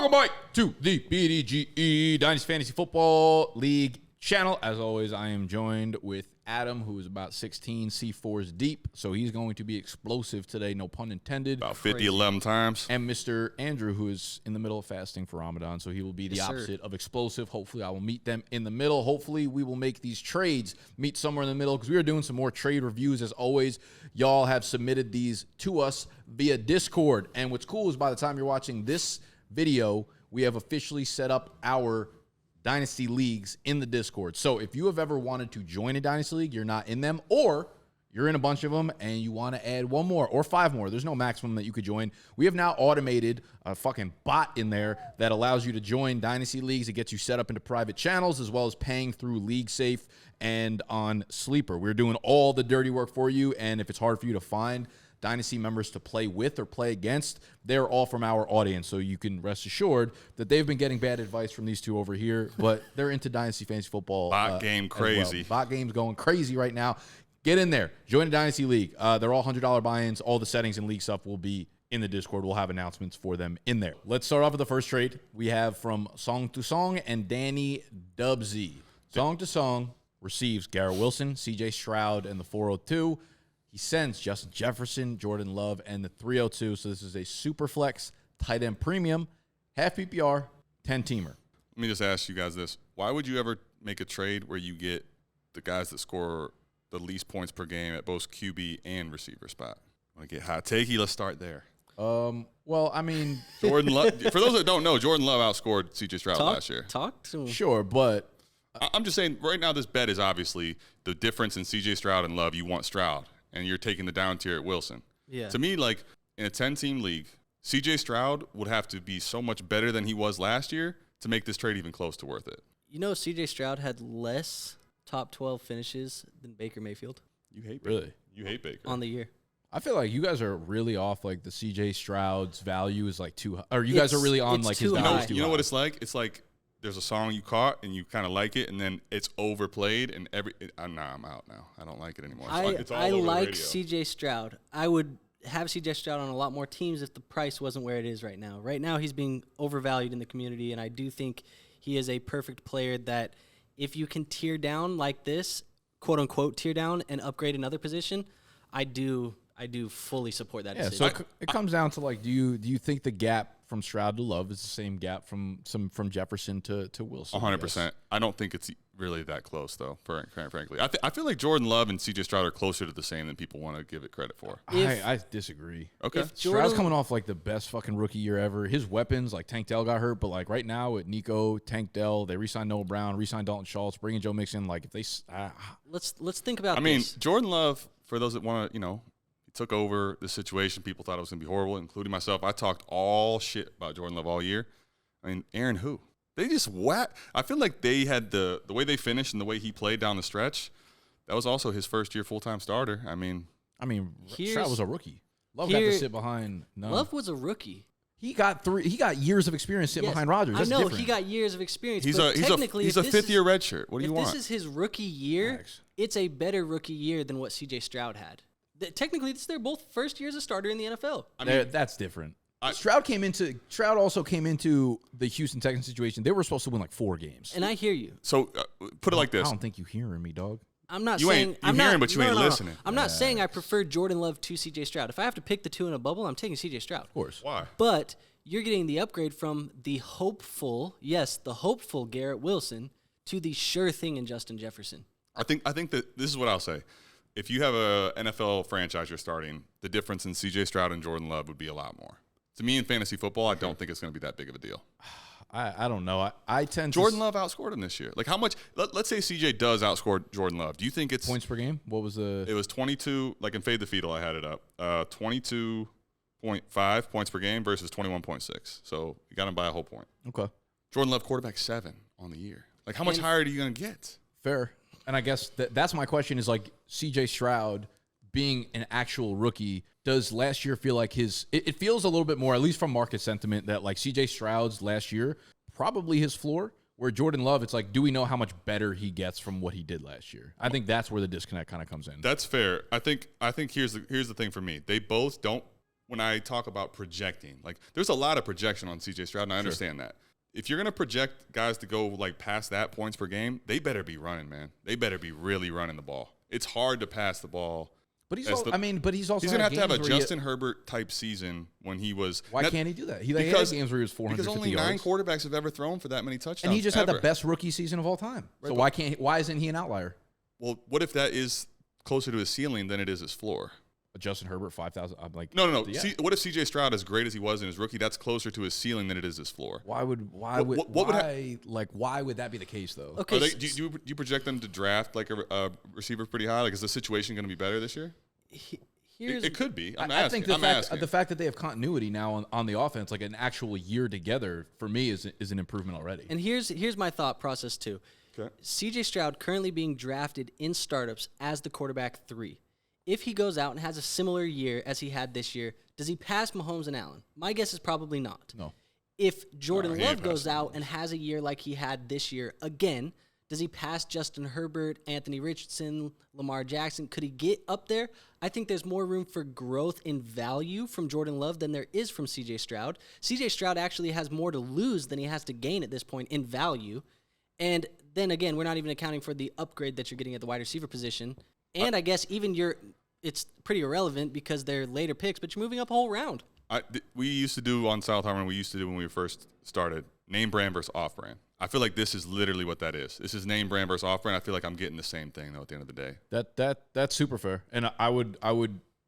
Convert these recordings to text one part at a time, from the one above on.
Welcome back to the BDGE Dynasty Fantasy Football League channel. As always, I am joined with Adam, who is about 16 C4s deep, so he's going to be explosive today, no pun intended. About 50, 11 times. And Mr. Andrew, who is in the middle of fasting for Ramadan, so he will be the opposite of explosive. Hopefully, I will meet them in the middle. Hopefully, we will make these trades meet somewhere in the middle, because we are doing some more trade reviews. As always, y'all have submitted these to us via Discord, and what's cool is by the time you're watching this video, we have officially set up our Dynasty Leagues in the Discord. So if you have ever wanted to join a Dynasty League, you're not in them, or you're in a bunch of them and you want to add one more or five more, there's no maximum that you could join. We have now automated a fucking bot in there that allows you to join Dynasty Leagues. It gets you set up into private channels, as well as paying through League Safe and on Sleeper. We're doing all the dirty work for you, and if it's hard for you to find Dynasty members to play with or play against, they're all from our audience, so you can rest assured that they've been getting bad advice from these two over here, but they're into Dynasty Fantasy Football. Bot game crazy. Well. Bot game's going crazy right now. Get in there. Join the Dynasty League. They're all $100 buy-ins. All the settings and league stuff will be in the Discord. We'll have announcements for them in there. Let's start off with the first trade. We have from Song to Song and Danny Dubsy. Song to Song receives Garrett Wilson, CJ Stroud, and the 402. He sends Justin Jefferson, Jordan Love, and the 302. So this is a super flex tight end premium, half PPR, 10-teamer. Let me just ask you guys this. Why would you ever make a trade where you get the guys that score the least points per game at both QB and receiver spot? Want to get hot takey? Let's start there. Well, I mean, Jordan Love. For those that don't know, Jordan Love outscored CJ Stroud last year. Talk to him. Sure, but I'm just saying right now this bet is obviously the difference in CJ Stroud and Love. You want Stroud, and you're taking the down tier at Wilson. Yeah. To me, like in a 10-team league, CJ Stroud would have to be so much better than he was last year to make this trade even close to worth it. You know, CJ Stroud had less top 12 finishes than Baker Mayfield. You hate Baker. Really? You hate Baker. On the year. I feel like you guys are really off. Like the CJ Stroud's value is like too high. Or you guys are really on like his too value high. is too You know high. what it's like? It's like there's a song you caught and you kind of like it, and then it's overplayed, and I'm out now. I don't like it anymore. It's all I over like the radio. CJ Stroud. I would have CJ Stroud on a lot more teams if the price wasn't where it is right now. Right now, he's being overvalued in the community, and I do think he is a perfect player that if you can tear down like this, quote unquote tear down, and upgrade another position, I do fully support that decision. So it comes down to like, do you think the gap from Stroud to Love is the same gap from Jefferson to Wilson? 100%. I don't think it's really that close, though, frankly. I feel like Jordan Love and CJ Stroud are closer to the same than people want to give it credit for. I disagree. Okay. Stroud's coming off like the best fucking rookie year ever. His weapons, like Tank Dell got hurt, but like right now with Nico, Tank Dell, they re-signed Noah Brown, re-signed Dalton Schultz, bringing Joe Mixon. Like if they, Let's think about. I mean, this. Jordan Love, for those that want to, he took over the situation. People thought it was going to be horrible, including myself. I talked all shit about Jordan Love all year. I mean, Aaron who? They just I feel like they had the way they finished and the way he played down the stretch. That was also his first year full-time starter. I mean, Stroud was a rookie. Love got to sit behind. No. Love was a rookie. He got years of experience sitting behind Rodgers. That's I know different. He got years of experience. He's but technically, a fifth-year redshirt. What do you want? If this is his rookie year, it's a better rookie year than what CJ Stroud had. Technically, they're both first year as a starter in the NFL. I mean, that's different. Stroud also came into the Houston Texans situation. They were supposed to win like 4 games. And I hear you. So put it like this. I don't think you hearing me, dog. I'm not you saying ain't, I'm hearing, not, but you ain't listening. I'm not saying I prefer Jordan Love to CJ Stroud. If I have to pick the two in a bubble, I'm taking CJ Stroud. Of course. Why? But you're getting the upgrade from the hopeful Garrett Wilson to the sure thing in Justin Jefferson. I think that this is what I'll say. If you have a NFL franchise you're starting, the difference in CJ Stroud and Jordan Love would be a lot more. To me, in fantasy football, I don't think it's going to be that big of a deal. I don't know. I tend Jordan Love outscored him this year. Like how much? Let's say CJ does outscore Jordan Love. Do you think it's points per game? What was the? It was 22. Like in Fade the Fetal, I had it up. 22.5 points per game versus 21.6. So you got him by a whole point. Okay. Jordan Love quarterback 7 on the year. Like how much higher are you going to get? Fair. And I guess that's my question is like CJ Stroud being an actual rookie, does last year feel like it feels a little bit more, at least from market sentiment, that like CJ Stroud's last year, probably his floor, where Jordan Love, it's like, do we know how much better he gets from what he did last year? I think that's where the disconnect kind of comes in. That's fair. I think here's the thing for me. They both don't when I talk about projecting, like there's a lot of projection on CJ Stroud, and I understand that. If you're going to project guys to go like past that points per game, they better be running, man. They better be really running the ball. It's hard to pass the ball. But he's also he's going to have a Justin Herbert type season when he was. Why can't he do that? He had games where he was 450 because only yards. 9 quarterbacks have ever thrown for that many touchdowns. And he just had the best rookie season of all time. Right, so why isn't he an outlier? Well, what if that is closer to his ceiling than it is his floor? Justin Herbert 5,000. I'm like, no. Yeah. What if CJ Stroud, as great as he was in his rookie, that's closer to his ceiling than it is his floor? Why would that be the case though? Okay, do you project them to draft like a receiver pretty high? Like, is the situation going to be better this year? It could be. I think the fact that they have continuity now on the offense, like an actual year together, for me is an improvement already. And here's my thought process too. Okay. CJ Stroud currently being drafted in startups as the quarterback 3. If he goes out and has a similar year as he had this year, does he pass Mahomes and Allen? My guess is probably not. No. If Jordan Love goes out and has a year like he had this year again, does he pass Justin Herbert, Anthony Richardson, Lamar Jackson? Could he get up there? I think there's more room for growth in value from Jordan Love than there is from CJ Stroud. CJ Stroud actually has more to lose than he has to gain at this point in value. And then again, we're not even accounting for the upgrade that you're getting at the wide receiver position. And I guess even it's pretty irrelevant because they're later picks, but you're moving up a whole round. We used to do on South Harmon, when we first started, name brand versus off brand. I feel like this is literally what that is. This is name brand versus off brand. I feel like I'm getting the same thing though at the end of the day. That's super fair, and I would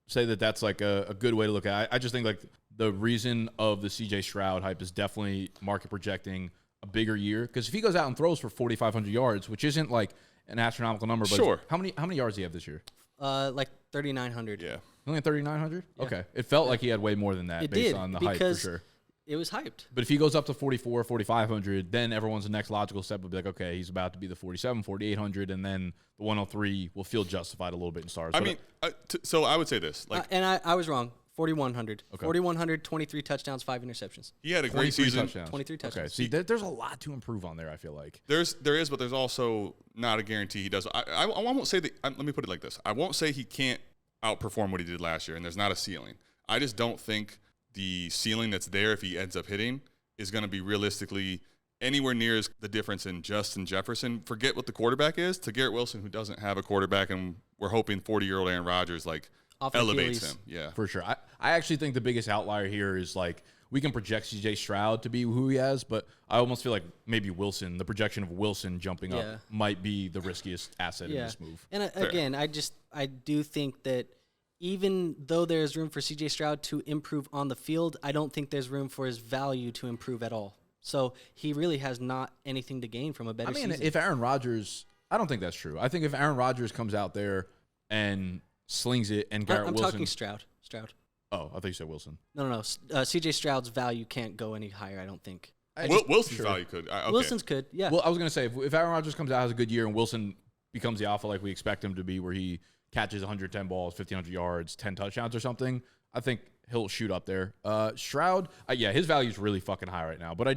say that's like a good way to look at it. I just think like the reason of the CJ Stroud hype is definitely market projecting a bigger year, because if he goes out and throws for 4,500 yards, which isn't like an astronomical number, but sure. How many yards do you have this year? Like 3,900. Yeah. Only 3,900? Yeah. Okay. It felt like he had way more than that based on the hype for sure. It was hyped. But if he goes up to 4,500, then everyone's next logical step would be like, okay, he's about to be the 4,800, and then the 103 will feel justified a little bit in stars. So I would say this. And I was wrong. 4,100. Okay. 4,100, 23 touchdowns, 5 interceptions. He had a great season. Touchdowns. 23 touchdowns. Okay, see, there's a lot to improve on there, I feel like. There is, but there's also not a guarantee he does. I won't say that. Let me put it like this. I won't say he can't outperform what he did last year, and there's not a ceiling. I just don't think the ceiling that's there, if he ends up hitting, is going to be realistically anywhere near the difference in Justin Jefferson. Forget what the quarterback is, to Garrett Wilson, who doesn't have a quarterback, and we're hoping 40-year-old Aaron Rodgers elevates him. Yeah, for sure. I actually think the biggest outlier here is like we can project CJ Stroud to be who he has, but I almost feel like maybe Wilson, the projection of Wilson jumping up, might be the riskiest asset in this move. And again, I do think that even though there's room for CJ Stroud to improve on the field, I don't think there's room for his value to improve at all. So he really has not anything to gain from a better season. If Aaron Rodgers, I don't think that's true. I think if Aaron Rodgers comes out there and slings it, and Garrett Wilson. I'm talking Stroud. Oh, I thought you said Wilson. No. CJ Stroud's value can't go any higher, I don't think. Wilson's value could. Okay. Wilson's could, yeah. Well, I was going to say, if Aaron Rodgers comes out, has a good year, and Wilson becomes the alpha like we expect him to be, where he catches 110 balls, 1,500 yards, 10 touchdowns or something, I think he'll shoot up there. Stroud, his value is really fucking high right now. But I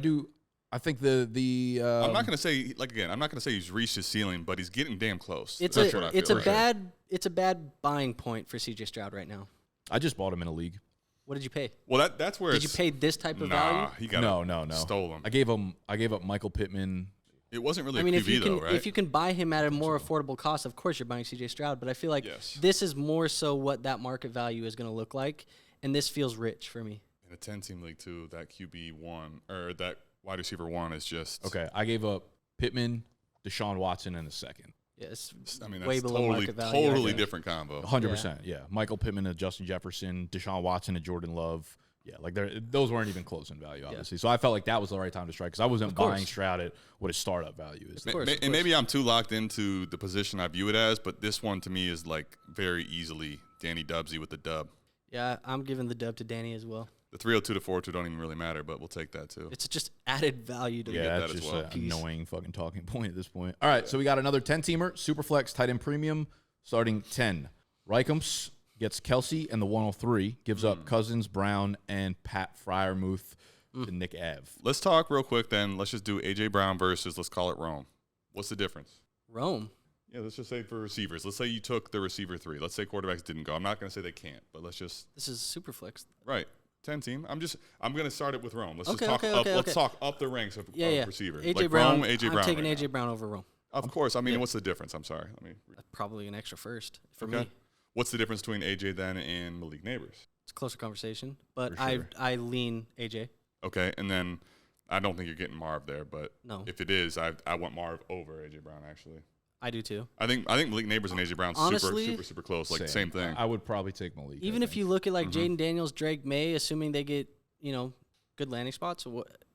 think the I'm not going to say, I'm not going to say he's reached his ceiling, but he's getting damn close. It's a bad buying point for CJ Stroud right now. I just bought him in a league. What did you pay? Well, that's where did you pay this type of value? He got no. Stole him. I gave up Michael Pittman. It wasn't really a QB though, right? If you can buy him at a more affordable cost, of course you're buying CJ Stroud. But I feel like this is more so what that market value is going to look like, and this feels rich for me. In a 10-team league too, that QB1 or that wide receiver 1 is just okay. I gave up Pittman, Deshaun Watson in a second. Yes, that's way below market value. Totally different combo. 100%. Yeah, Michael Pittman and Justin Jefferson, Deshaun Watson and Jordan Love. Yeah, like those weren't even close in value, obviously. So I felt like that was the right time to strike, because I wasn't buying Stroud at what his startup value is. And maybe I'm too locked into the position I view it as, but this one to me is like very easily Danny Dubsy with the dub. Yeah, I'm giving the dub to Danny as well. The 302 to 402 don't even really matter, but we'll take that too. It's just added value to that's just an annoying fucking talking point at this point. All right, so we got another 10-teamer, Superflex, tight end premium, starting 10. Reichams gets Kelsey and the 103, gives up Cousins, Brown, and Pat Freiermuth to Nick Ave. Let's talk real quick then. Let's just do A.J. Brown versus, let's call it Rome. What's the difference? Rome? Yeah, let's just say for receivers. Let's say you took the receiver 3. Let's say quarterbacks didn't go. I'm not going to say they can't, but let's just. This is super flex. Right. 10 team. I'm going to start it with Rome. Let's Okay, just talk okay, up. okay, Let's okay. talk up the ranks of receiver. AJ like Brown. Rome, AJ I'm Brown. taking right AJ now. Brown over Rome. Of course. I mean, what's the difference? I'm sorry. Let me. Probably an extra first for Okay. me. What's the difference between AJ then and Malik Neighbors? It's a closer conversation, but For sure. I lean AJ. Okay, and then I don't think you're getting Marv there, but No. if it is, I want Marv over AJ Brown actually. I do too. I think Malik Neighbors and AJ Brown Honestly, super close, like same thing. I would probably take Malik. Even if you look at like Mm-hmm. Jaden Daniels, Drake May, assuming they get good landing spots,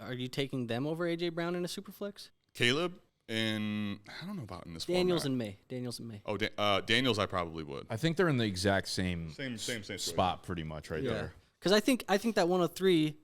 are you taking them over AJ Brown in a super flex? Caleb and I don't know about in this Daniels format. and May. Oh, Daniels, I probably would. I think they're in the exact same Same spot pretty much right there. Because I think that 103,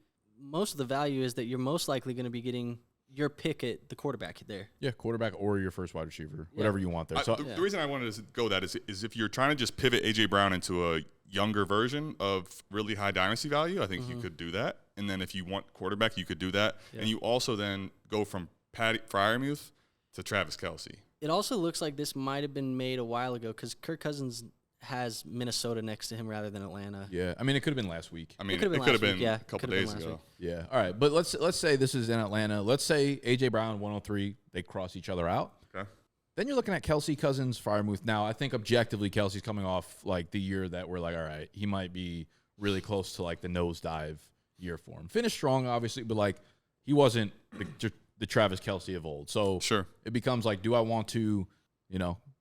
most of the value is that you're most likely going to be getting your pick at the quarterback there. Yeah, quarterback or your first wide receiver, whatever you want there. So The reason I wanted to go that is if you're trying to just pivot AJ Brown into a younger version of really high dynasty value, I think you could do that. And then if you want quarterback, you could do that. Yeah. And you also then go from Patty Freiermuth to Travis Kelce. It also looks like this might have been made a while ago because Kirk Cousins has Minnesota next to him rather than Atlanta. yeah, I mean it could have been last week. I mean it could have been a couple days ago. Yeah. All right, but let's say this is in Atlanta. Let's say AJ Brown 103, they cross each other out. Okay. Then you're looking at Kelce, Cousins, Freiermuth. Now I think objectively Kelce's coming off like the year that we're like, all right, he might be really close to like the nosedive year for him. Finished strong, obviously, but like he wasn't the Travis Kelce of old. So sure, it becomes like, do I want to,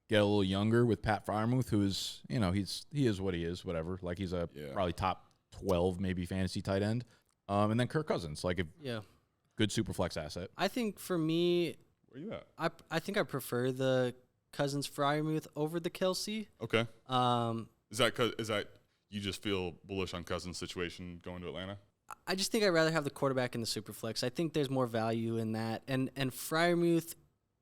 get a little younger with Pat Freiermuth, who's, he is what he is, whatever. Like he's a probably top 12 maybe fantasy tight end. And then Kirk Cousins, like good super flex asset. I think for me, where you at? I think I prefer the Cousins Freiermuth over the Kelce. Okay. Is that you just feel bullish on Cousins' situation going to Atlanta? I just think I'd rather have the quarterback in the super flex. I think there's more value in that. And Freiermuth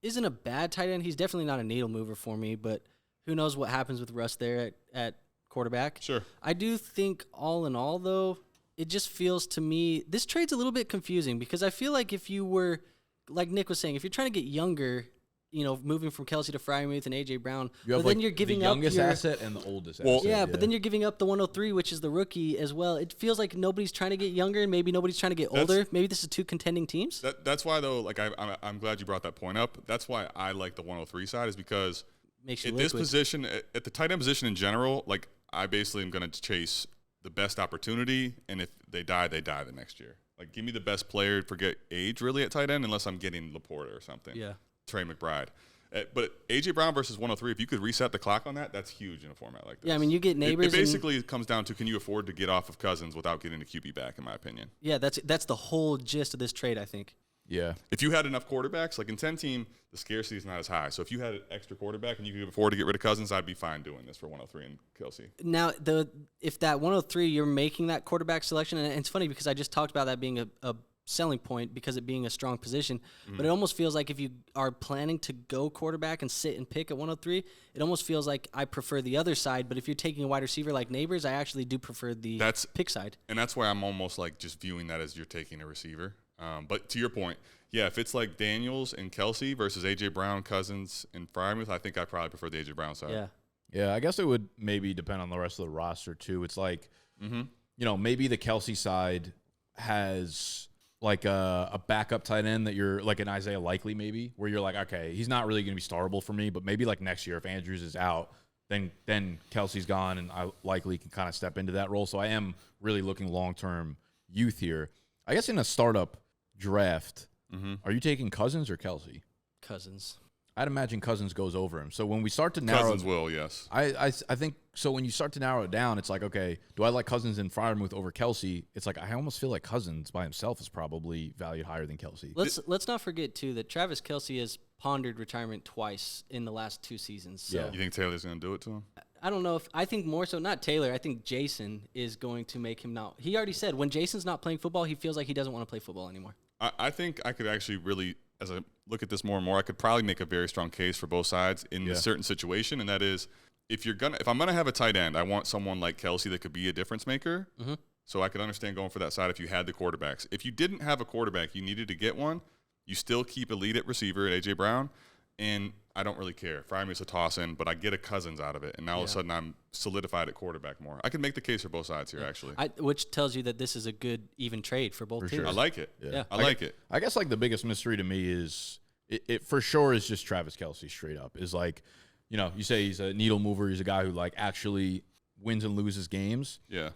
isn't a bad tight end. He's definitely not a needle mover for me, but who knows what happens with Russ there at quarterback. Sure. I do think all in all, though, it just feels to me, this trade's a little bit confusing because I feel like if you were, like Nick was saying, if you're trying to get younger, moving from Kelce to Freiermuth and AJ Brown, then you're giving the up youngest your asset and the oldest Yeah, asset. but then you're giving up the 103, which is the rookie as well. It feels like nobody's trying to get younger, and maybe nobody's trying to get older. Maybe this is two contending teams. That's why, though, like I'm glad you brought that point up. That's why I like the 103 side is because Makes you at this position, at the tight end position in general, like I basically am going to chase the best opportunity, and if they die the next year. Like give me the best player, forget age really at tight end, unless I'm getting Laporta or something. Yeah. Trey McBride. But AJ Brown versus 103, if you could reset the clock on that, that's huge in a format like this. Yeah, I mean, you get Neighbors. It basically comes down to can you afford to get off of Cousins without getting the QB back, in my opinion. Yeah, that's the whole gist of this trade, I think. Yeah. If you had enough quarterbacks, like in 10-team, the scarcity is not as high. So if you had an extra quarterback and you could afford to get rid of Cousins, I'd be fine doing this for 103 and Kelce. Now, if that 103, you're making that quarterback selection, and it's funny because I just talked about that being a selling point because it being a strong position, but it almost feels like if you are planning to go quarterback and sit and pick at 103, it almost feels like I prefer the other side, but if you're taking a wide receiver like Neighbors, I actually do prefer the pick side. And that's why I'm almost like just viewing that as you're taking a receiver. But to your point, yeah, if it's like Daniels and Kelce versus A.J. Brown, Cousins, and Freiermuth, I think I probably prefer the A.J. Brown side. Yeah. Yeah, I guess it would maybe depend on the rest of the roster, too. It's like, maybe the Kelce side has like a backup tight end that you're like an Isaiah Likely maybe, where you're like, okay, he's not really going to be startable for me, but maybe like next year if Andrews is out, then Kelce's gone and I likely can kind of step into that role. So I am really looking long-term youth here. I guess in a startup draft, are you taking Cousins or Kelce? Cousins. I'd imagine Cousins goes over him. So when we start to narrow, Cousins will, yes. I think so. When you start to narrow it down, it's like, okay, do I like Cousins and Freiermuth over Kelce? It's like I almost feel like Cousins by himself is probably valued higher than Kelce. Let's not forget too that Travis Kelce has pondered retirement twice in the last 2 seasons. So Yeah. You think Taylor's going to do it to him? I don't know I think more so not Taylor. I think Jason is going to make him not. He already said when Jason's not playing football, he feels like he doesn't want to play football anymore. I think I could actually really, as I look at this more and more, I could probably make a very strong case for both sides in a certain situation, and that is if I'm gonna have a tight end, I want someone like Kelce that could be a difference maker. So I could understand going for that side if you had the quarterbacks. If you didn't have a quarterback, you needed to get one. You still keep elite at receiver at A.J. Brown, and I don't really care. Fryermuth's a toss-in, but I get a Cousins out of it, and now all of a sudden I'm solidified at quarterback more. I can make the case for both sides here, actually. Which tells you that this is a good, even trade for both teams. I like it. Yeah. I like it. I guess like the biggest mystery to me is it for sure is just Travis Kelce straight up. Is like, you know, you say he's a needle mover. He's a guy who like actually wins and loses games. Yeah.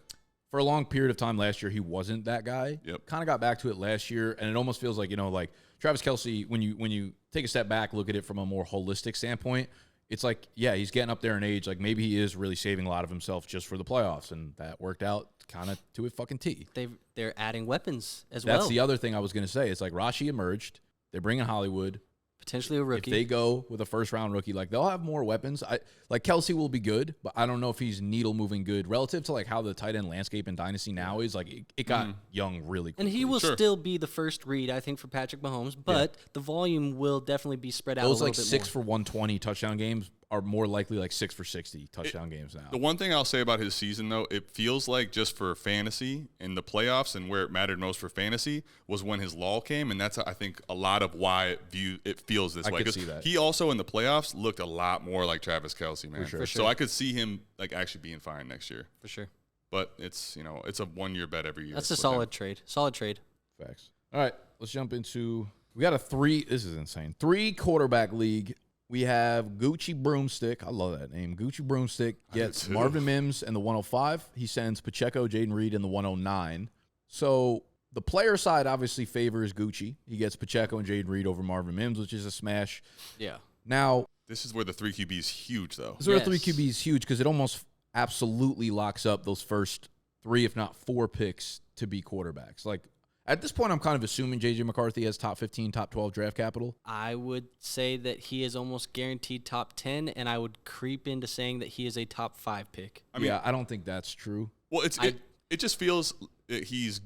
For a long period of time last year, he wasn't that guy. Yep. Kind of got back to it last year, and it almost feels like, you know, like Travis Kelce, when you take a step back, look at it from a more holistic standpoint, it's like, yeah, he's getting up there in age. Like maybe he is really saving a lot of himself just for the playoffs, and that worked out kind of to a fucking T. They're adding weapons as well. That's the other thing I was going to say. It's like Rashi emerged. They're bringing Hollywood. Potentially a rookie. If they go with a first-round rookie, like they'll have more weapons. Like Kelce will be good, but I don't know if he's needle-moving good relative to like how the tight end landscape in Dynasty now is. Like it got young really quickly. And he will still be the first read, I think, for Patrick Mahomes, but the volume will definitely be spread out a little bit more. Those like 6 for 120 touchdown games are more likely like 6 for 60 touchdown games now. The one thing I'll say about his season, though, it feels like just for fantasy in the playoffs and where it mattered most for fantasy was when his lull came, and that's, I think, a lot of why it feels this way. I could see that. He also in the playoffs looked a lot more like Travis Kelce, man. For sure. So I could see him like actually being fine next year. For sure. But it's, you know, it's a 1 year bet every year. That's a solid trade. Solid trade. Facts. All right, let's jump into – we got a 3 – this is insane. 3 quarterback league. We have Gucci Broomstick. I love that name. Gucci Broomstick gets Marvin Mims in the 105. He sends Pacheco, Jaden Reed in the 109. So the player side obviously favors Gucci. He gets Pacheco and Jaden Reed over Marvin Mims, which is a smash. Yeah. Now – this is where the 3 QB is huge, though. this is where 3 QB is huge because it almost absolutely locks up those first 3, if not 4 picks to be quarterbacks. Like, at this point, I'm kind of assuming J.J. McCarthy has top 15, top 12 draft capital. I would say that he is almost guaranteed top 10, and I would creep into saying that he is a top 5 pick. I mean, I don't think that's true. Well, it just feels that he's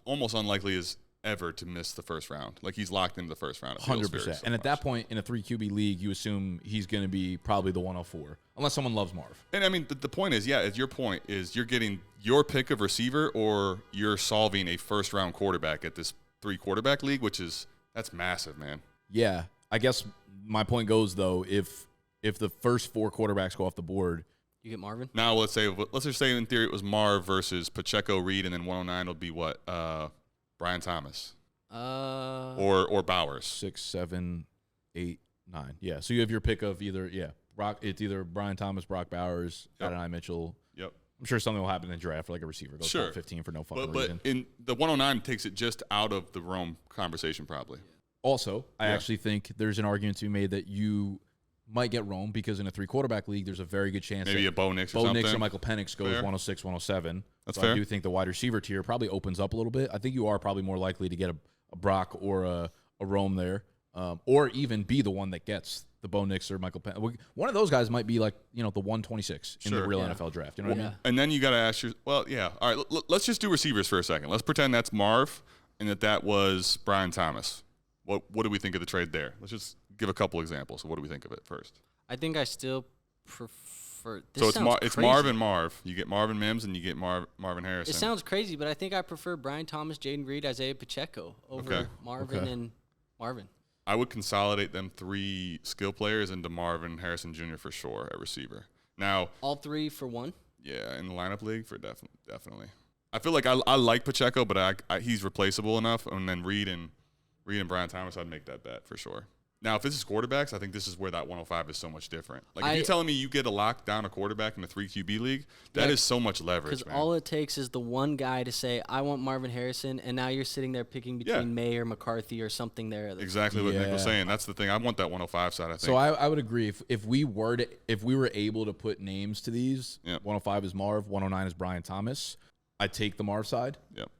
almost unlikely as ever to miss the first round. Like he's locked into the first round. 100%. And at that point, in a 3 QB league, you assume he's going to be probably the 104, unless someone loves Marv. And I mean, the point is, as your point is, you're getting your pick of receiver, or you're solving a first round quarterback at this 3 quarterback league, that's massive, man. Yeah, I guess my point goes though, if the first 4 quarterbacks go off the board, you get Marvin. Now let's just say in theory it was Marv versus Pacheco, Reed, and then 109 will be what? Brian Thomas. Or Bowers. 6, 7, 8, 9. Yeah. So you have your pick of either it's either Brian Thomas, Brock Bowers, Adonai Mitchell. Yep. I'm sure something will happen in the draft, like a receiver goes top 15 for no fucking reason. But in the 109 takes it just out of the Rome conversation probably. Also, I actually think there's an argument to be made that you might get Rome because in a 3 quarterback league, there's a very good chance maybe that a Bo Nix or something. Bo Nix or Michael Penix goes Fair. 106, 107. That's so fair. I do think the wide receiver tier probably opens up a little bit. I think you are probably more likely to get a Brock or a Rome there, or even be the one that gets the Bo Nix or Michael Penix. One of those guys might be like, the 126 in the real NFL draft. You know what I mean? And then you got to ask all right, let's just do receivers for a second. Let's pretend that's Marv and that was Brian Thomas. What do we think of the trade there? Let's just give a couple examples. So what do we think of it first? I think I still prefer. So it's Marv and Marv. You get Marvin Mims and you get Marvin Harrison. It sounds crazy, but I think I prefer Brian Thomas, Jaden Reed, Isaiah Pacheco over Marvin and Marvin. I would consolidate them 3 skill players into Marvin Harrison Jr. for sure at receiver. Now all 3 for 1. Yeah, in the lineup league for definitely. I feel like I like Pacheco, but he's replaceable enough. And then Reed and Brian Thomas, I'd make that bet for sure. Now, if this is quarterbacks, I think this is where that 105 is so much different. Like, if you're telling me you get a lockdown a quarterback in a 3 QB league, that is so much leverage, because all it takes is the one guy to say, I want Marvin Harrison, and now you're sitting there picking between May or McCarthy or something there. Exactly what Nick was saying. That's the thing. I want that 105 side, I think. So I would agree. If we were able to put names to these, 105 is Marv, 109 is Brian Thomas, I'd take the Marv side. Yep.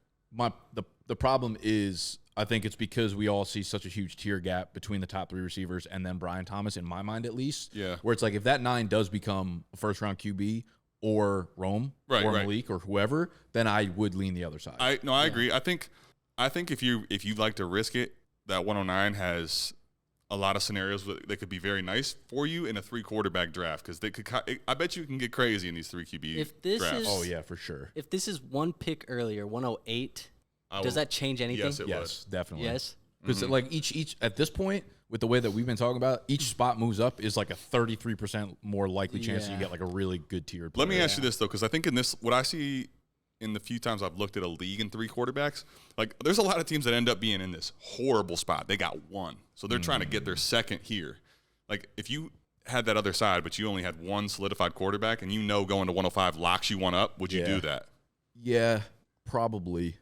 The problem is, I think it's because we all see such a huge tier gap between the top 3 receivers and then Brian Thomas, in my mind at least. Yeah. Where it's like, if that 9 does become a first-round QB or Rome or Malik or whoever, then I would lean the other side. I agree. I think if you like to risk it, that 109 has a lot of scenarios that could be very nice for you in a 3 quarterback draft, because I bet you can get crazy in these 3 QB drafts. Oh yeah, for sure. If this is 1 pick earlier, 108. Does that change anything? Yes, it would. Definitely. Yes. Because like each at this point, with the way that we've been talking about, each spot moves up is like a 33% more likely chance that you get like a really good tiered player. Let me ask you this, though, because I think in this, what I see in the few times I've looked at a league in 3 quarterbacks, like there's a lot of teams that end up being in this horrible spot. They got one. So they're trying to get their second here. Like if you had that other side, but you only had one solidified quarterback and going to 105 locks you one up, would you do that? Yeah, probably.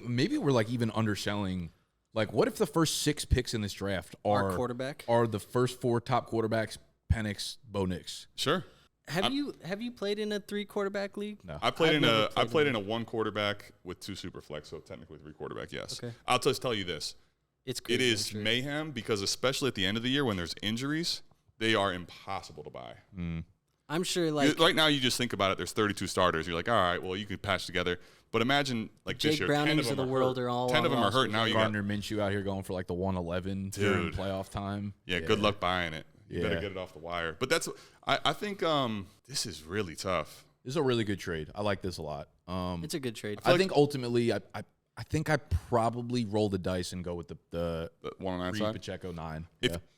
Maybe we're like even underselling. Like, what if the first 6 picks in this draft are the first 4 top quarterbacks, Penix, Bo Nix? Sure. Have you played in a 3 quarterback league? No. I played in a 1 quarterback with 2 super flex, so technically 3 quarterback, yes. Okay. I'll just tell you this. It's crazy, it is mayhem because especially at the end of the year when there's injuries, they are impossible to buy. I'm sure right now you just think about it, there's 32 starters. You're like, all right, well, you could patch together. But imagine like Jake this year, Brownings 10 of them the are world hurt. are all 10 of them are hurt. Now you got Gardner Minshew out here going for like the 111 during playoff time. Yeah, good luck buying it. You better get it off the wire. But I think this is really tough. This is a really good trade. I like this a lot. It's a good trade. I think ultimately, I think I probably roll the dice and go with the 109 side. Pacheco 9.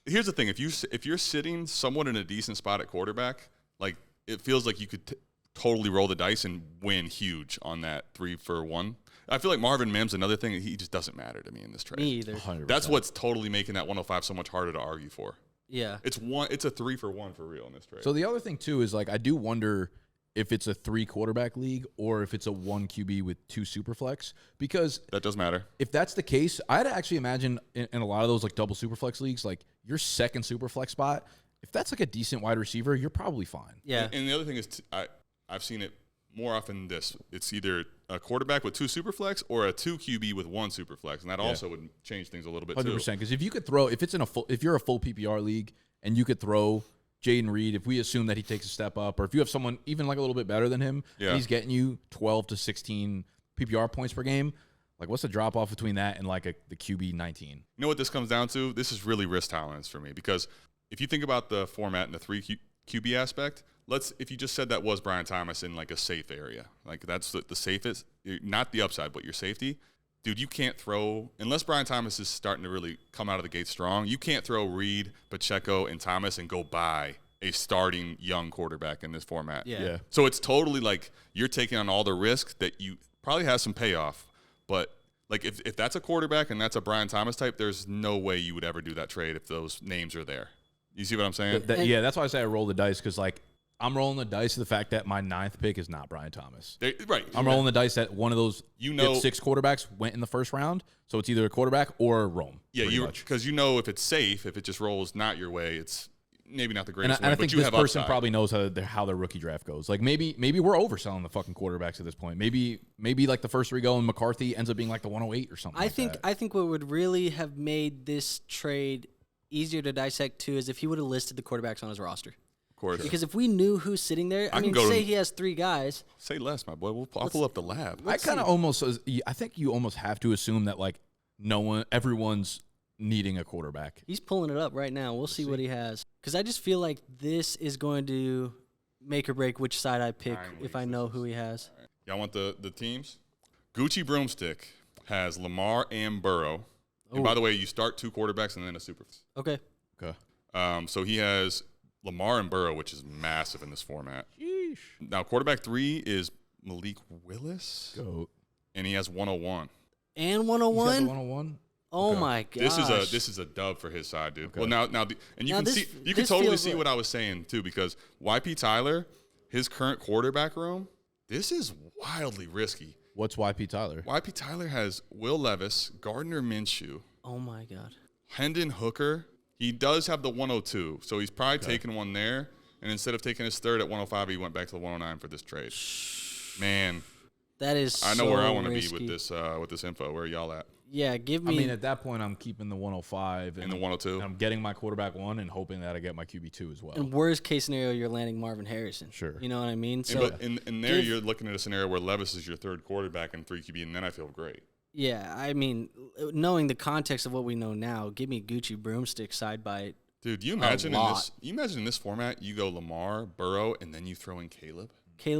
Here's the thing: if you're sitting somewhat in a decent spot at quarterback, like it feels like you could totally roll the dice and win huge on that 3-for-1. I feel like Marvin Mims, another thing, he just doesn't matter to me in this trade. Me either. 100%. That's what's totally making that 105 so much harder to argue for. Yeah, it's a 3-for-1 for real in this trade. So the other thing too is like I do wonder if it's a 3 quarterback league or if it's a 1 QB with 2 super flex, because that does matter. If that's the case, I'd actually imagine in a lot of those like double super flex leagues, like your second super flex spot, if that's like a decent wide receiver, you're probably fine. Yeah. And the other thing is I've seen it more often than this. It's either a quarterback with 2 super flex or a 2 QB with 1 super flex, and that also would change things a little bit 100%, too. 100%, because if you could throw, if you're a full PPR league and you could throw Jaden Reed, if we assume that he takes a step up, or if you have someone even like a little bit better than him, and he's getting you 12 to 16 PPR points per game, like what's the drop off between that and like the QB 19? You know what this comes down to? This is really risk tolerance for me, because if you think about the format and the 3 QB aspect, if you just said that was Brian Thomas in like a safe area, like that's the safest, not the upside, but your safety. Dude, you can't throw, unless Brian Thomas is starting to really come out of the gate strong, you can't throw Reed, Pacheco, and Thomas and go buy a starting young quarterback in this format. Yeah. So it's totally like you're taking on all the risk that you probably has some payoff. But like if that's a quarterback and that's a Brian Thomas type, there's no way you would ever do that trade if those names are there. You see what I'm saying? That's why I say I roll the dice, because like I'm rolling the dice to the fact that my 9th pick is not Brian Thomas. Right. I'm rolling the dice that one of those 6 quarterbacks went in the first round, so it's either a quarterback or Rome. Yeah, because if it's safe, if it just rolls not your way, it's maybe not the greatest. And I think this person upside. probably knows how their rookie draft goes. Like maybe we're overselling the fucking quarterbacks at this point. Maybe like the first 3 go and McCarthy ends up being like the 108 or something. I think what would really have made this trade easier to dissect too is if he would have listed the quarterbacks on his roster. Course. Because if we knew who's sitting there, say he has 3 guys. Say less, my boy. I'll pull up the lab. I think you almost have to assume that like everyone's needing a quarterback. He's pulling it up right now. We'll see what he has. Because I just feel like this is going to make or break which side I pick if I know who he has. Right. Y'all want the teams? Gucci Broomstick has Lamar and Burrow. Oh. And by the way, you start 2 quarterbacks and then a super. Okay. So he has Lamar and Burrow, which is massive in this format. Sheesh. Now, quarterback 3 is Malik Willis. Goat. And he has 101. And 101? 101? Oh, my gosh. This is a dub for his side, dude. Okay. Well, you can totally see what I was saying, too, because YP Tyler, his current quarterback room, this is wildly risky. What's YP Tyler? YP Tyler has Will Levis, Gardner Minshew. Oh, my God. Hendon Hooker. He does have the 102, so he's probably taking one there. And instead of taking his 3rd at 105, he went back to the 109 for this trade. Man, that is. I know where I want to be with this info. Where are y'all at? Yeah, give me. I mean, at that point, I'm keeping the 105 and the 102. And I'm getting my quarterback 1 and hoping that I get my QB 2 as well. And worst case scenario, you're landing Marvin Harrison. Sure. You know what I mean? So, but in there, you're looking at a scenario where Levis is your 3rd quarterback and 3 QB, and then I feel great. Yeah, I mean, knowing the context of what we know now, give me Gucci Broomstick side by. Dude, you imagine in this format, you go Lamar, Burrow, and then you throw in Caleb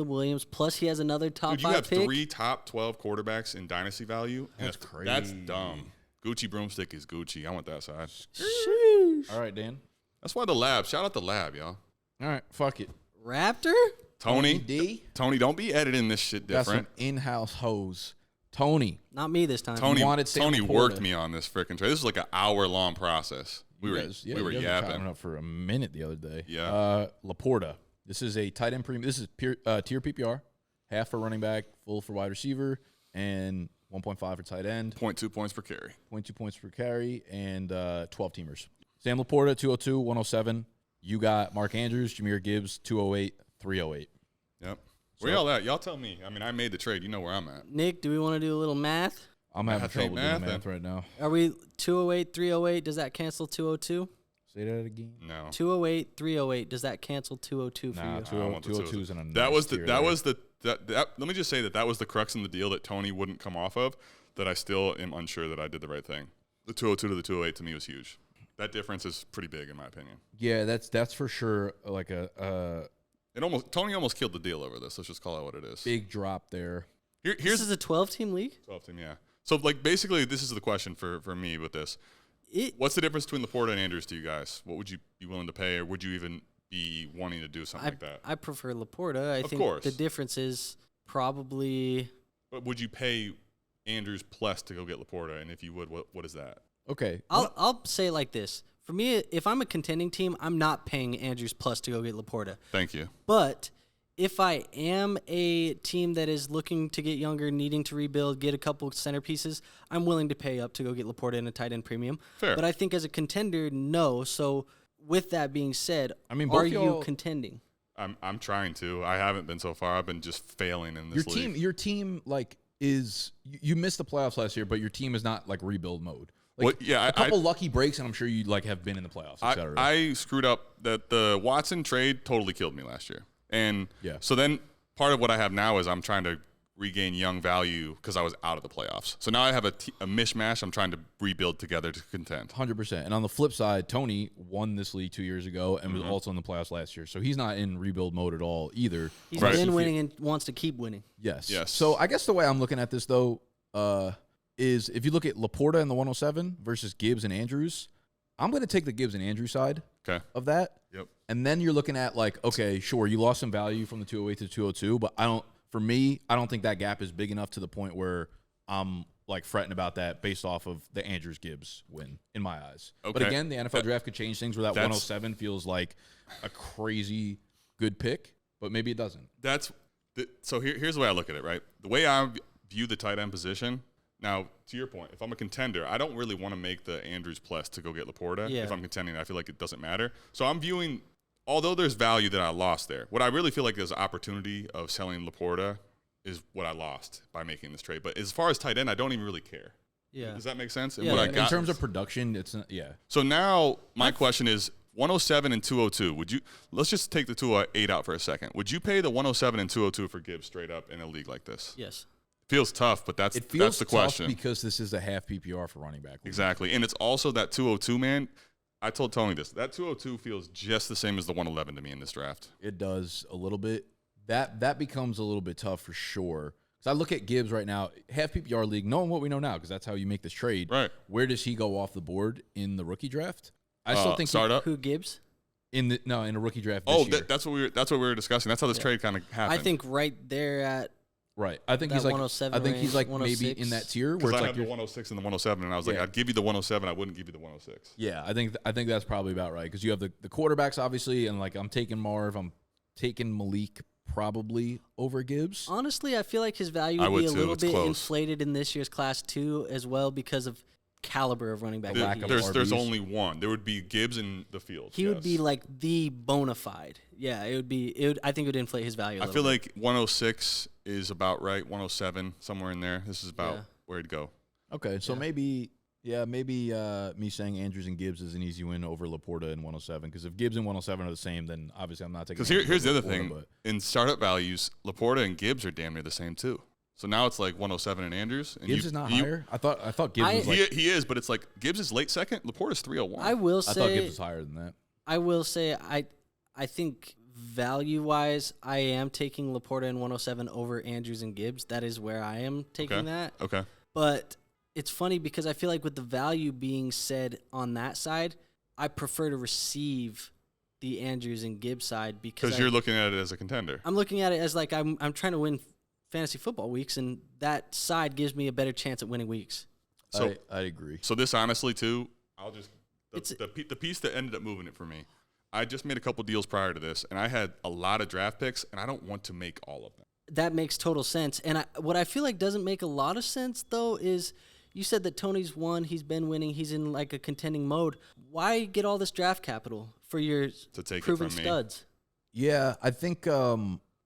Williams, plus he has another top 5 pick. You have 3 top 12 quarterbacks in dynasty value. That's crazy. That's dumb. Gucci broomstick is Gucci. I want that side. Sheesh. All right, Dan. That's why the lab. Shout out the lab, y'all. All right, fuck it. Raptor? Tony D. Tony, don't be editing this shit Got some different. in-house hoes. Tony. Not me this time. Tony wanted Sam Tony Laporta. worked me on this freaking trade. This is like an hour-long process. We were You guys were yapping. chopping up for a minute the other day. Yeah. Laporta. This is a tight end premium. This is tier PPR. Half for running back, full for wide receiver, and 1.5 for tight end. 0.2 points per carry. 0.2 points per carry, and 12 teamers. Sam Laporta, 202, 107. You got Mark Andrews, Jahmyr Gibbs, 208, 308. Yep. Where y'all at? Y'all tell me. I mean, I made the trade. You know where I'm at. Nick, do we want to do a little math? I'm having Math trouble ain't doing math, math then. right now. Are we 208, 308? Does that cancel 202? Say that again. No. 208, 308. Does that cancel 202 for Nah, you? 202 is in a nice That was the tier that there. was the that let me just say that was the crux in the deal that Tony wouldn't come off of, that I still am unsure that I did the right thing. The 202 to the 208 to me was huge. That difference is pretty big in my opinion. Yeah, that's for sure like a Tony almost killed the deal over this. Let's just call it what it is. big drop there. This Here's is a 12-team league? 12 team, yeah. So like basically this is the question for me with this. What's the difference between Laporta and Andrews to you guys? What would you be willing to pay, or would you even be wanting to do something like that? I prefer Laporta. I Of think course. the difference is probably But would you pay Andrews plus to go get Laporta? And if you would, what is that? Okay. I'll say it like this. For me, if I'm a contending team, I'm not paying Andrews plus to go get Laporta. Thank you. But if I am a team that is looking to get younger, needing to rebuild, get a couple centerpieces, I'm willing to pay up to go get Laporta in a tight end premium. Fair. But I think as a contender, no. So with that being said, I mean, are both you y'all- contending? I'm trying to. I haven't been so far. I've been just failing in this league. Your team like is you missed the playoffs last year, but your team is not like rebuild mode. Like, Well, yeah, a couple lucky breaks, and I'm sure you like have been in the playoffs, etc. I screwed up that the Watson trade totally killed me last year. And Yeah. so then part of what I have now is I'm trying to regain young value because I was out of the playoffs. So now I have a mishmash I'm trying to rebuild together to contend. 100%. And on the flip side, Tony won this league 2 years ago and was also in the playoffs last year, so he's not in rebuild mode at all either. He's Right. been winning and wants to keep winning. Yes. Yes. So I guess the way I'm looking at this though is if you look at Laporta and the 107 versus Gibbs and Andrews, I'm going to take the Gibbs and Andrews side Okay. of that. Yep. And then you're looking at like, okay, sure, you lost some value from the 208 to 202, but I don't think that gap is big enough to the point where I'm like fretting about that based off of the Andrews Gibbs win in my eyes. But Okay. again, the NFL draft could change things where that That's- 107 feels like a crazy good pick, but maybe it doesn't. So here's the way I look at it, right? The way I view the tight end position. Now, to your point, if I'm a contender, I don't really want to make the Andrews plus to go get Laporta. Yeah. If I'm contending, I feel like it doesn't matter. So I'm viewing, although there's value that I lost there, what I really feel like is an opportunity of selling Laporta is what I lost by making this trade. But as far as tight end, I don't even really care. Yeah. Does that make sense? And Yeah, what I in got In terms of production, it's not, yeah. So now my question is 107 and 202. Let's just take the 208 out for a second. Would you pay the 107 and 202 for Gibbs straight up in a league like this? Yes. Feels tough, but that's It feels the tough question. because this is a half PPR for running back. Exactly. And it's also that 202, man. I told Tony this. That 202 feels just the same as the 111 to me in this draft. It does a little bit. That becomes a little bit tough for sure. Because I look at Gibbs right now, half PPR league, knowing what we know now, because that's how you make this trade. Right. Where does he go off the board in the rookie draft? I still think startup. Who, Gibbs? in a rookie draft. Oh, this year. that's what we were discussing. That's how this trade kind of happened. I think right there at right. I think that he's like 107 I think he's like range, maybe 106. in that tier because where it's I like have the you're- 106 and the 107, and I was like, Yeah. I'd give you the 107. I wouldn't give you the 106. yeah, I think that's probably about right because you have the quarterbacks obviously, and like I'm taking Marv, I'm taking Malik probably over Gibbs. honestly, I feel like his value I would be would a too. little It's bit close. inflated in this year's class too, as well because of caliber of running back. The that lack he of is. There's RBs. only one. There would be Gibbs in the field. He would yes. be like the bona fide. Yeah, it would be. It would. I think it would inflate his value. I I feel like 106 is about right. 107, somewhere in there. This is about Yeah. where it'd go. Okay, so Yeah. maybe me saying Andrews and Gibbs is an easy win over Laporta and 107 because if Gibbs and 107 are the same, then obviously I'm not taking. Because Andrews here's the over other Laporta, thing. but- In startup values, Laporta and Gibbs are damn near the same too. So now it's like 107 and Andrews. And Gibbs is not higher. I thought Gibbs was like. He is, but it's like Gibbs is late second. Laporta's 301. I will I thought say. Gibbs was higher than that. I will say. I think value wise, I am taking Laporta and 107 over Andrews and Gibbs. That is where I am taking Okay. that. Okay. But it's funny because I feel like with the value being said on that side, I prefer to receive the Andrews and Gibbs side because you're looking at it as a contender. I'm looking at it as like I'm trying to win fantasy football weeks, and that side gives me a better chance at winning weeks. So I agree. So this honestly too, I'll just the piece that ended up moving it for me. I just made a couple deals prior to this, and I had a lot of draft picks, and I don't want to make all of them. That makes total sense. And what I feel like doesn't make a lot of sense, though, is you said that Tony's won, he's been winning, he's in like a contending mode. Why get all this draft capital for your proven studs? Yeah, I think,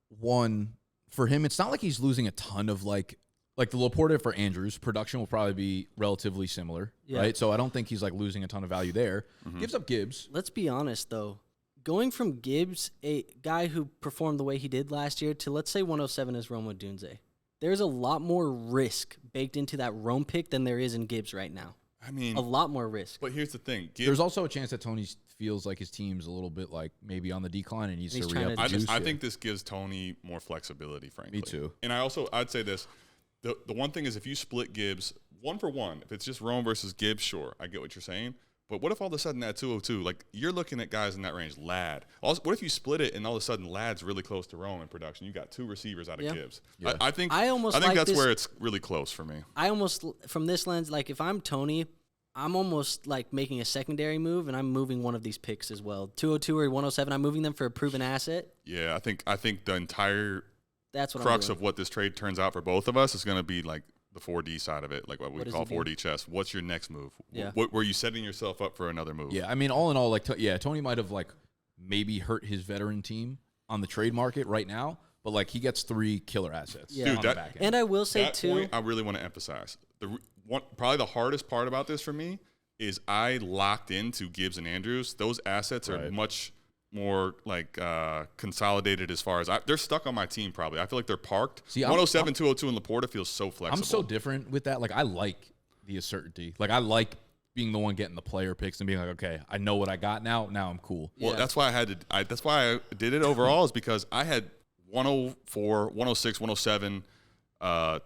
one, for him, it's not like he's losing a ton of like the Laporta for Andrews. Production will probably be relatively similar, right? So I don't think he's like losing a ton of value there. Gives up Gibbs. Let's be honest, though. Going from Gibbs, a guy who performed the way he did last year, to let's say 107 is Rome Odunze, there's a lot more risk baked into that Rome pick than there is in Gibbs right now. I mean, a lot more risk. But here's the thing. There's also a chance that Tony feels like his team's a little bit like maybe on the decline and needs to re-up the juice. I think this gives Tony more flexibility, frankly. Me too. And I'd say this. The one thing is if you split Gibbs 1-for-1, if it's just Rome versus Gibbs, sure, I get what you're saying. But what if all of a sudden at 202, like you're looking at guys in that range, Ladd. Also, what if you split it and all of a sudden Ladd's really close to Rome in production? You got 2 receivers out of Gibbs. Yeah. I think like that's where it's really close for me. I almost, from this lens, like if I'm Tony, I'm almost like making a secondary move, and I'm moving one of these picks as well. 202 or 107, I'm moving them for a proven asset. Yeah, I think the entire that's what crux of what this trade turns out for both of us is going to be like the 4D side of it, like what we call 4D chess. What's your next move? Yeah. Were you setting yourself up for another move? Yeah, I mean, all in all, like, Tony might have like maybe hurt his veteran team on the trade market right now, but like he gets 3 killer assets. Yeah. Dude, and I will say that too, point I really want to emphasize probably the hardest part about this for me is I locked into Gibbs and Andrews. Those assets are much more like consolidated as far as they're stuck on my team probably. I feel like they're parked. See, 107, 202, and Laporta feels so flexible. I'm so different with that. Like I like the uncertainty. Like I like being the one getting the player picks and being like, okay, I know what I got now. Now I'm cool. Well, that's why that's why I did it overall is because I had 104, 106, 107,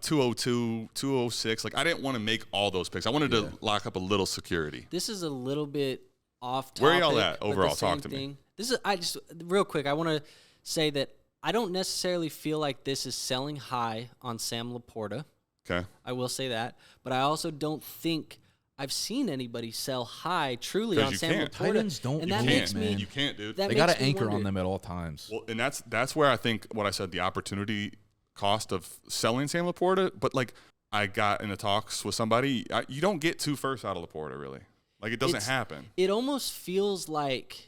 202, 206. Like I didn't want to make all those picks. I wanted to lock up a little security. This is a little bit off topic. Where are y'all at overall? Talk to me. This is real quick. I want to say that I don't necessarily feel like this is selling high on Sam Laporta. Okay. I will say that, but I also don't think I've seen anybody sell high truly on Sam Laporta. Tight ends don't. And that makes me. You can't, dude. They got to anchor on them at all times. Well, and that's where I think what I said, the opportunity cost of selling Sam Laporta. But like I got in the talks with somebody, you don't get 2 firsts out of Laporta really. Like it doesn't happen. It almost feels like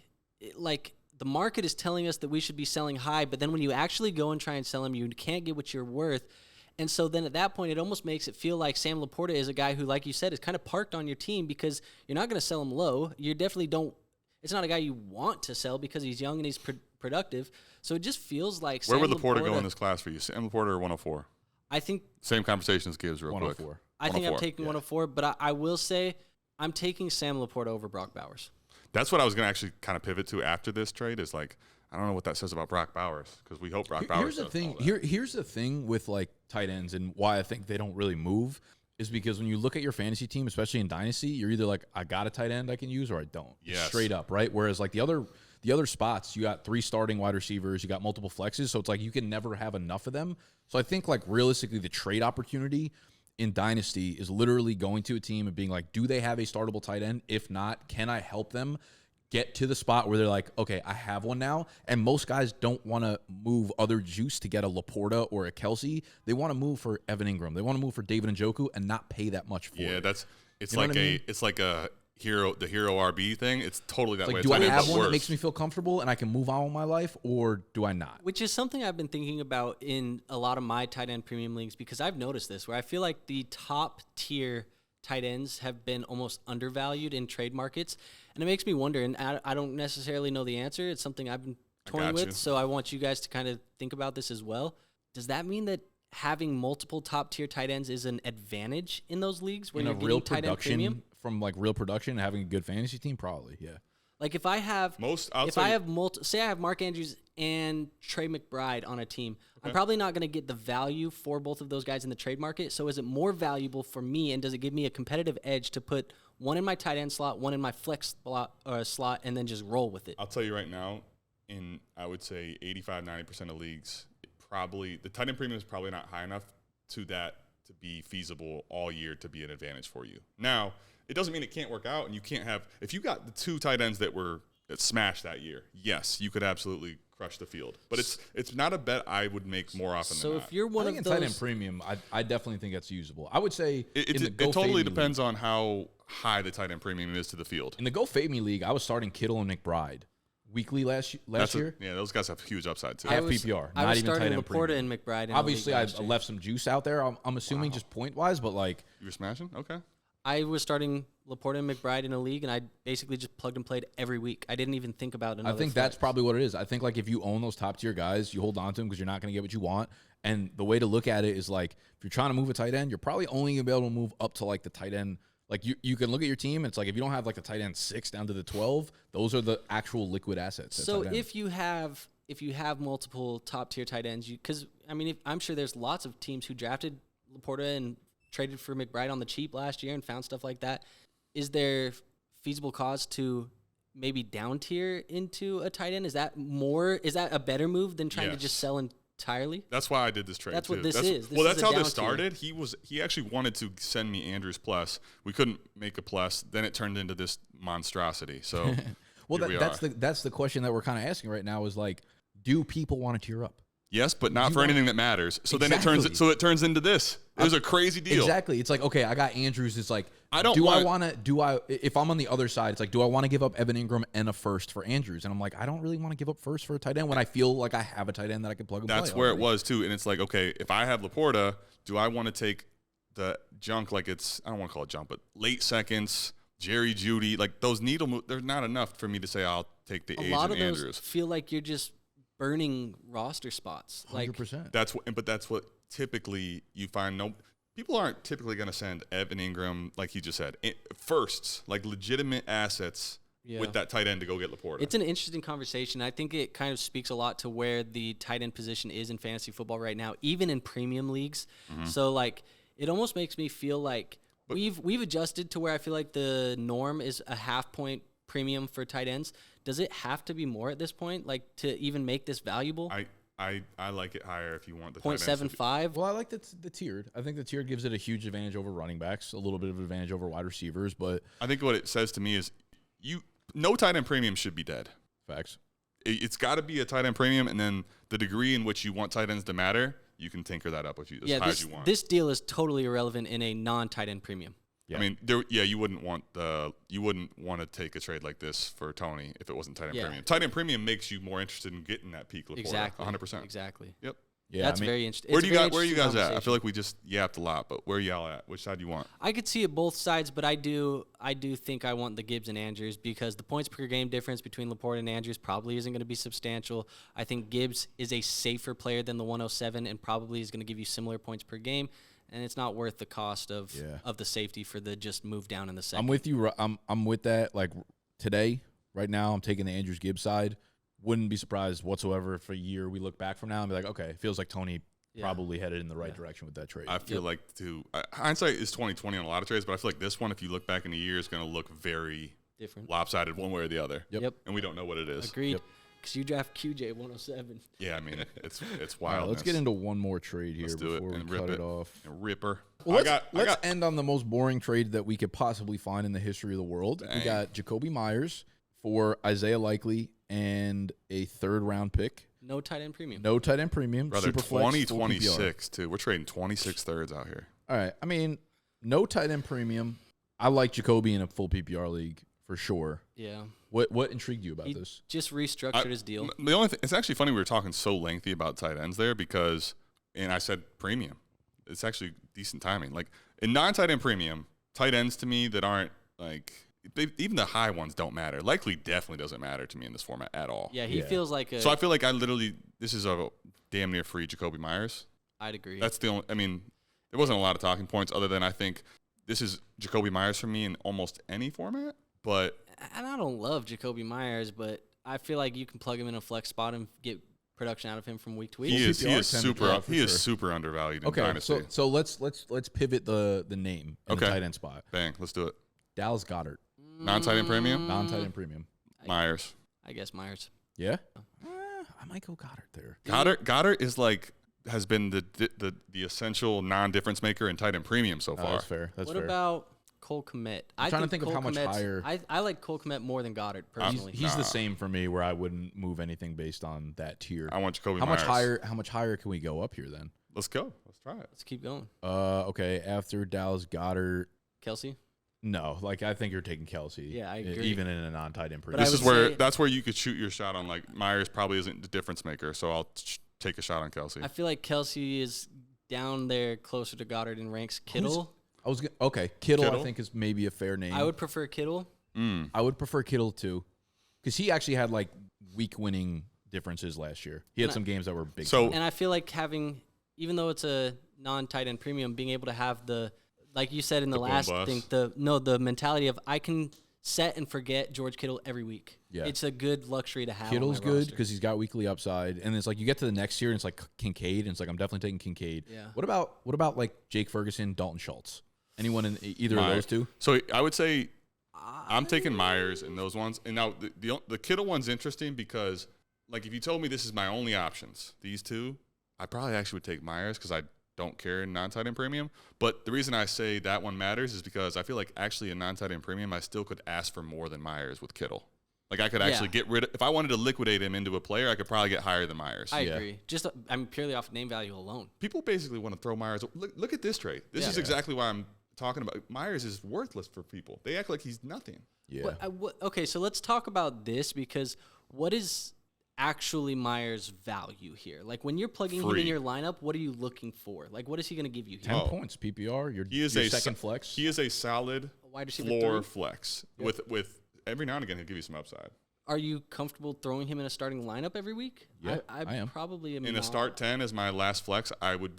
the market is telling us that we should be selling high, but then when you actually go and try and sell him, you can't get what you're worth. And so then at that point, it almost makes it feel like Sam Laporta is a guy who, like you said, is kind of parked on your team because you're not going to sell him low. You definitely don't. It's not a guy you want to sell because he's young and he's productive. So it just feels like Where would Laporta go in this class for you? Sam Laporta or 104? I think same conversation as Gibbs real 104. quick. I think I'm taking 104, but I will say I'm taking Sam Laporta over Brock Bowers. That's what I was going to actually kind of pivot to after this trade is like, I don't know what that says about Brock Bowers because we hope Brock Bowers does all that. Here's the thing with like tight ends and why I think they don't really move is because when you look at your fantasy team, especially in Dynasty, you're either like, I got a tight end I can use or I don't. Yes. Straight up, right? Whereas like the other spots, you got 3 starting wide receivers, you got multiple flexes, so it's like you can never have enough of them. So I think like realistically the trade opportunity in Dynasty is literally going to a team and being like, do they have a startable tight end? If not, can I help them get to the spot where they're like, okay, I have one now? And most guys don't want to move other juice to get a Laporta or a Kelsey. They want to move for Evan Ingram. They want to move for David Njoku and not pay that much for it. Yeah, it's like a hero RB thing. It's totally that way. Like, do I have one that makes me feel comfortable and I can move on with my life, or do I not? Which is something I've been thinking about in a lot of my tight end premium leagues because I've noticed this where I feel like the top tier tight ends have been almost undervalued in trade markets. And it makes me wonder, and I don't necessarily know the answer. It's something I've been toying with, so I want you guys to kind of think about this as well. Does that mean that having multiple top-tier tight ends is an advantage in those leagues when you're getting tight end premium? From like real production and having a good fantasy team? Probably, yeah. Like if I have say I have Mark Andrews and Trey McBride on a team, I'm probably not going to get the value for both of those guys in the trade market. So is it more valuable for me, and does it give me a competitive edge to put one in my tight end slot, one in my flex slot, and then just roll with it? I'll tell you right now, I would say 85-90% of leagues, the tight end premium is probably not high enough to be feasible all year to be an advantage for you. Now, it doesn't mean it can't work out, and you can't have – if you got the 2 tight ends that smashed that year, yes, you could absolutely crush the field. But it's not a bet I would make more often than not. So if you're one of those – tight end premium, I definitely think that's usable. I would say it totally depends on how high the tight end premium is to the field. In the Go Fade Me League, I was starting Kittle and McBride weekly last year. Yeah, those guys have huge upside too. Half PPR, I was not even tight end Laporta and McBride. Obviously, I left some juice out there. I'm assuming just point wise, but like you were smashing. Okay. I was starting Laporta and McBride in a league, and I basically just plugged and played every week. I didn't even think about another. I think that's probably what it is. I think like if you own those top tier guys, you hold on to them because you're not going to get what you want. And the way to look at it is like if you're trying to move a tight end, you're probably only going to be able to move up to like the tight end. Like you can look at your team, and it's like if you don't have like the tight end 6 down to the 12, those are the actual liquid assets. So if you have multiple top tier tight ends, because I mean I'm sure there's lots of teams who drafted Laporta and traded for McBride on the cheap last year and found stuff like that. Is there feasible cause to maybe down tier into a tight end? Is that a better move than trying to just sell entirely? That's why I did this trade. That's what this is. That's how this started. He actually wanted to send me Andrews Plus. We couldn't make a plus. Then it turned into this monstrosity. So well, that's the question that we're kind of asking right now is like, do people want to tier up? Yes, but not for anything that matters. So then it turns into this. It was a crazy deal. Exactly. It's like, okay, I got Andrews. It's like, if I'm on the other side, it's like, do I want to give up Evan Ingram and a first for Andrews? And I'm like, I don't really want to give up first for a tight end when I feel like I have a tight end that I can plug and play. That's where it was too. And it's like, okay, if I have Laporta, do I want to take the junk like it's, I don't want to call it junk, but late seconds, Jerry Jeudy, like those needle moves, they're not enough for me to say I'll take the age of Andrews. A lot of those feel like you're just burning roster spots. 100%. That's what typically you find. People aren't typically going to send Evan Ingram, like he just said, firsts, like legitimate assets with that tight end to go get Laporta. It's an interesting conversation. I think it kind of speaks a lot to where the tight end position is in fantasy football right now, even in premium leagues. Mm-hmm. So like it almost makes me feel like we've adjusted to where I feel like the norm is a half point premium for tight ends. Does it have to be more at this point, like to even make this valuable? I like it higher if you want the 0.75. Well, I like the tiered. I think the tiered gives it a huge advantage over running backs, a little bit of an advantage over wide receivers. But I think what it says to me is no tight end premium should be dead. Facts. It's got to be a tight end premium, and then the degree in which you want tight ends to matter, you can tinker that up as high as you want. This deal is totally irrelevant in a non-tight end premium. Yeah. I mean, you wouldn't want to take a trade like this for Tony if it wasn't tight end premium. Tight end premium makes you more interested in getting that peak Laporta. Exactly. 100%. Exactly. Yep. Yeah, that's very interesting. Where are you guys at? I feel like we just yapped a lot, but where are y'all at? Which side do you want? I could see it both sides, but I do think I want the Gibbs and Andrews because the points per game difference between Laporta and Andrews probably isn't going to be substantial. I think Gibbs is a safer player than the 107 and probably is going to give you similar points per game. And it's not worth the cost of the safety for the just move down in the second. I'm with you. I'm with that. Like today, right now, I'm taking the Andrews Gibbs side. Wouldn't be surprised whatsoever if a year we look back from now and be like, okay, it feels like Tony probably headed in the right direction with that trade. I feel like hindsight is 20/20 on a lot of trades, but I feel like this one, if you look back in a year, is going to look very different, lopsided one way or the other. Yep. And we don't know what it is. Agreed. Because you draft QJ 107. Yeah, I mean, it's wild. Right, let's get into one more trade here before we cut it off. And Ripper. Well, let's end on the most boring trade that we could possibly find in the history of the world. Dang. We got Jacoby Myers for Isaiah Likely and a third-round pick. No tight end premium. Brother, 2026, too. We're trading 26 thirds out here. All right. I mean, no tight end premium. I like Jacoby in a full PPR league for sure. Yeah. What intrigued you about this? Just restructured his deal. The only thing, it's actually funny we were talking so lengthy about tight ends there because, and I said premium. It's actually decent timing. Like in non-tight end premium, tight ends to me that aren't like even the high ones don't matter. Likely definitely doesn't matter to me in this format at all. Yeah, he feels like So I feel like this is a damn near free Jacoby Myers. I'd agree. That's the only. I mean, there wasn't a lot of talking points other than I think this is Jacoby Myers for me in almost any format. But And I don't love Jacoby Myers, but I feel like you can plug him in a flex spot and get production out of him from week to week. he is PPR super undervalued in Okay, Dynasty. so let's pivot the name in the tight end spot. Bang, let's do it. Dallas Goedert, Non-tight end premium? non-tight end premium. Myers. I guess Myers. Yeah, I might go Goddard there. Goddard is like has been the essential non-difference maker in tight end premium so far. That's fair. That's What fair. about Cole Kmet? trying to think of how much higher- I like Cole Kmet more than Goddard personally. He's the same for me, where I wouldn't move anything based on that tier. I want Jacoby How Myers. much higher? How much higher can we go up here then? Let's go. Let's try it. Let's keep going. Okay, after Dallas Goddard. Kelsey? No, like I think you're taking Kelsey. Yeah, I agree. Even in a non-tight end But premium. This I is would say- that's where you could shoot your shot on. Like Myers probably isn't the difference maker, so I'll take a shot on Kelsey. I feel like Kelsey is down there closer to Goddard in ranks. Kittle? Kittle. I think is maybe a fair name. I would prefer Kittle. I would prefer Kittle too, because he actually had like week winning differences last year. He had some games that were big. So- And I feel like having, even though it's a non-tight end premium, being able to have the, like you said in the boom last bust. thing, the mentality of I can set and forget George Kittle every week. Yeah. It's a good luxury to have. Kittle's on my good roster. because he's got weekly upside, and it's like you get to the next year and it's like Kincaid, and it's like I'm definitely taking Kincaid. Yeah. What about like Jake Ferguson, Dalton Schultz? Anyone in either of those two? So I would say I'm taking Myers in those ones. And now the Kittle one's interesting because, like, if you told me this is my only options, these two, I probably actually would take Myers because I don't care in non-tight end premium. But the reason I say that one matters is because I feel like actually in non-tight end premium, I still could ask for more than Myers with Kittle. Like, I could actually get rid of – if I wanted to liquidate him into a player, I could probably get higher than Myers. I agree. Just purely off name value alone. People basically want to throw Myers – look at this trade. This is exactly why I'm talking about – Myers is worthless for people. They act like he's nothing. Yeah. Okay, so let's talk about this because what is actually Myers' value here? Like when you're plugging him in your lineup, what are you looking for? Like what is he going to give you here? 10 points PPR. He is your a second flex. He is a solid wide receiver floor 3? flex with every now and again he'll give you some upside. Are you comfortable throwing him in a starting lineup every week? Yeah, I am. Probably am In not. a start 10 as my last flex, I would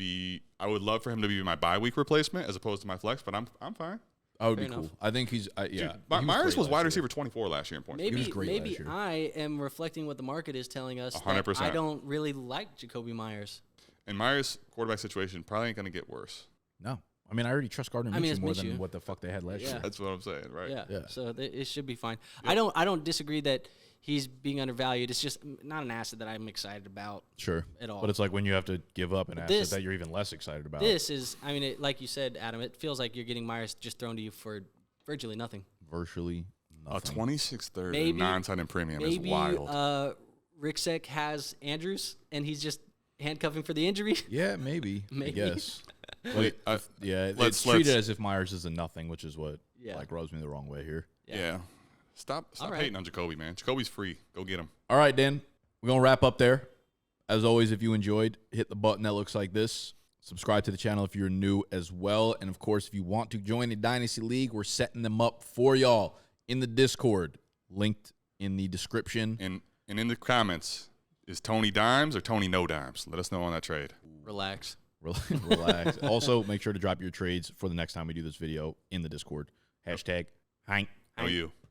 love for him to be my bye week replacement as opposed to my flex, but I'm fine. I would Fair be enough. cool. I think he's yeah. Dude, Myers was great wide last receiver 24 last year in points. was great Maybe last year. I am reflecting what the market is telling us. 100%. That I don't really like Jacoby Myers. And Myers' quarterback situation probably ain't going to get worse. No, I mean I already trust Gardner I mean, Minshew it's more Minshew. than what the fuck they had last Yeah. year. That's what I'm saying, right? Yeah. Yeah. So it should be fine. I don't disagree that he's being undervalued. It's just not an asset that I'm excited about. Sure, At all. But it's like when you have to give up an asset This- that you're even less excited about. This is, I mean, like you said, Adam, it feels like you're getting Myers just thrown to you for virtually nothing. Virtually A nothing. 26th third Maybe- non-tight end premium is Maybe wild. Ricksek has Andrews and he's just handcuffing for the injury. Yeah, maybe. I Maybe. guess. Wait, Yeah, let's- it's treated as if Myers is a nothing, which is what Yeah. like rubs me the wrong way here. yeah. Stop right. hating on Jacoby, man. Jacoby's free. Go get him. All right, Dan, we're gonna wrap up there. As always, if you enjoyed, hit the button that looks like this. Subscribe to the channel if you're new as well, and of course, if you want to join the Dynasty League, we're setting them up for y'all in the Discord, linked in the description. And in the comments, is Tony Dimes or Tony No Dimes? Let us know on that trade. Relax. Relax. Also, make sure to drop your trades for the next time we do this video in the Discord. Hashtag Hank. How you?